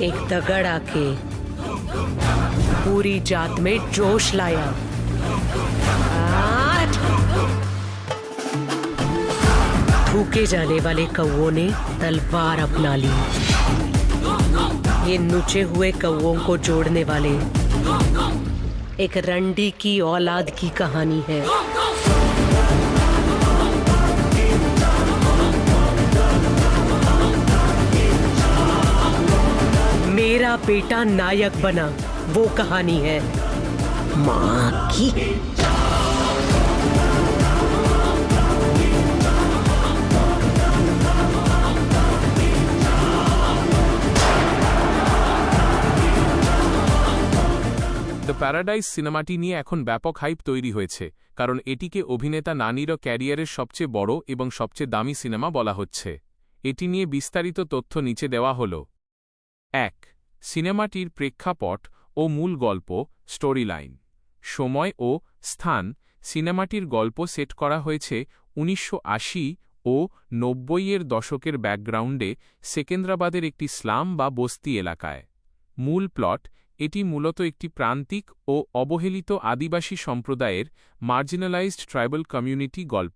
एक दगड़ आके पूरी जात में जोश लाया। भूखे जाने वाले कौवों ने तलवार अपना ली। ये नुचे हुए कौवों को जोड़ने वाले एक रंडी की औलाद की कहानी है। मेरा बेटा नायक बना, वो कहानी है माँ की। দ্য প্যারাডাইস সিনেমাটি নিয়ে এখন ব্যাপক হাইপ তৈরি হয়েছে, কারণ এটিকে অভিনেতা নানির ক্যারিয়ারের সবচেয়ে বড় এবং সবচেয়ে দামি সিনেমা বলা হচ্ছে। এটি নিয়ে বিস্তারিত তথ্য নিচে দেওয়া হল। ১. সিনেমাটির প্রেক্ষাপট ও মূল গল্প স্টোরি লাইন। সময় ও স্থান। সিনেমাটির গল্প সেট করা হয়েছে ১৯৮০ ও ৯০-এর দশকের ব্যাকগ্রাউন্ডে সেকেন্দ্রাবাদের একটি স্লাম বা বস্তি এলাকায়। মূল প্লট। এটি মূলত একটি প্রান্তিক ও অবহেলিত আদিবাসী সম্প্রদায়ের মার্জিনালাইজড ট্রাইবাল কমিউনিটি গল্প।